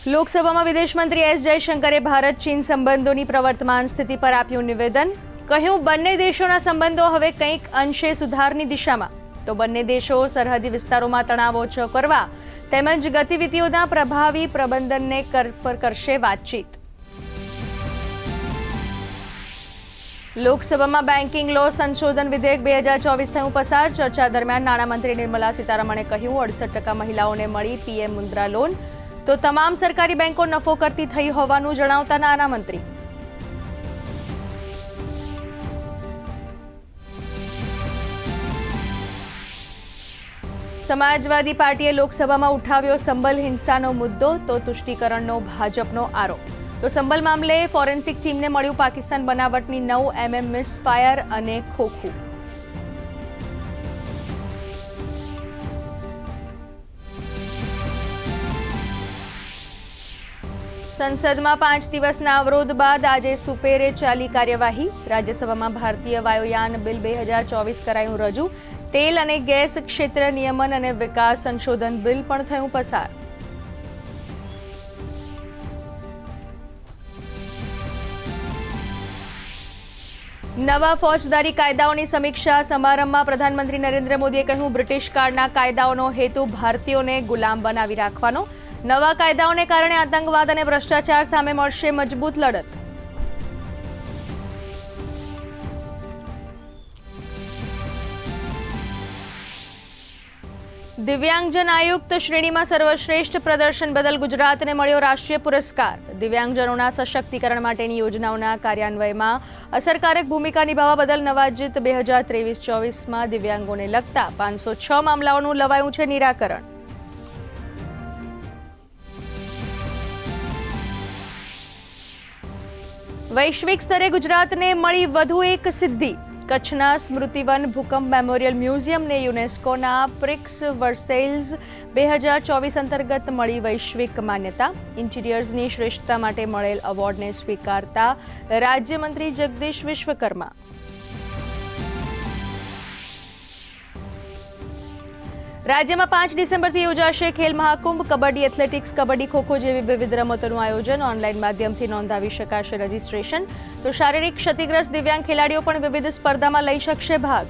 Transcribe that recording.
લોકસભામાં વિદેશ મંત્રી એસ જયશંકરે ભારત ચીન સંબંધોની પ્રવર્તમાન સ્થિતિ પર આપ્યું નિવેદન. કહ્યું, બંને દેશોના સંબંધો હવે કંઈક અંશે સુધારની દિશામાં. તો બંને દેશો સરહદી વિસ્તારોમાં તણાવ ઓછો કરવા તેમજ ગતિવિધિઓના પ્રભાવી પ્રબંધનને પર કરશે વાતચીત. લોકસભામાં બેન્કિંગ લો સંશોધન વિધેયક 2024 થયું પસાર. ચર્ચા દરમિયાન નાણામંત્રી નિર્મલા સીતારમણે કહ્યું, 68% મહિલાઓને મળી પીએમ મુદ્રા લોન. તો તમામ સરકારી બેંકો નફો કરતી થઈ હોવાનું જણાવતા નાણામંત્રી. સમાજવાદી પાર્ટીએ લોકસભામાં ઉઠાવ્યો સંભલ હિંસાનો મુદ્દો. તો તુષ્ટિકરણનો ભાજપનો આરોપ. તો સંભલ મામલે ફોરેન્સિક ટીમને મળ્યું પાકિસ્તાન બનાવટની 9 mm મિસફાયર અને ખોખું. સંસદમાં 5 દિવસના અવરોધ બાદ આજે સુપેરે ચાલી કાર્યવાહી. રાજ્યસભામાં ભારતીય વાયુયાન બિલ 2024 કરાયું રજૂ. તેલ અને ગેસ ક્ષેત્ર નિયમન અને વિકાસ સંશોધન બિલ પણ થયું પસાર. નવા ફોજદારી કાયદાઓની સમીક્ષા સમારંભમાં પ્રધાનમંત્રી નરેન્દ્ર મોદીએ કહ્યું, બ્રિટિશ કાળના કાયદાઓનો હેતુ ભારતીયોને ગુલામ બનાવી રાખવાનો. નવા કાયદાઓને કારણે આતંકવાદ અને ભ્રષ્ટાચાર સામે મળશે મજબૂત લડત. દિવ્યાંગજન આયુક્ત શ્રેણીમાં સર્વશ્રેષ્ઠ પ્રદર્શન બદલ ગુજરાતને મળ્યો રાષ્ટ્રીય પુરસ્કાર. દિવ્યાંગજનોના સશક્તિકરણ માટેની યોજનાઓના કાર્યાન્વયનમાં અસરકારક ભૂમિકા નિભાવવા બદલ નવાજીત 2023-24માં દિવ્યાંગોને લગતા 506 મામલાઓનું લવાયું છે નિરાકરણ. વૈશ્વિક સ્તરે ગુજરાતને મળી વધુ એક સિદ્ધિ. કચ્છના સ્મૃતિવન ભૂકંપ મેમોરિયલ મ્યુઝિયમને યુનેસ્કોના પ્રિક્સ વર્સેલ્સ 2024 અંતર્ગત મળી વૈશ્વિક માન્યતા. ઇન્ટિરિયર્સની શ્રેષ્ઠતા માટે મળેલ એવોર્ડને સ્વીકારતા રાજ્યમંત્રી જગદીશ વિશ્વકર્મા. રાજ્યમાં 5 ડિસેમ્બરથી યોજાશે ખેલ મહાકુંભ. કબડ્ડી, એથ્લેટિક્સ, કબડ્ડી, ખોખો જેવી વિવિધ રમતોનું આયોજન. ઓનલાઈન માધ્યમથી નોંધાવી શકાશે રજીસ્ટ્રેશન. તો શારીરિક ક્ષતિગ્રસ્ત દિવ્યાંગ ખેલાડીઓ પણ વિવિધ સ્પર્ધામાં લઈ શકશે ભાગ.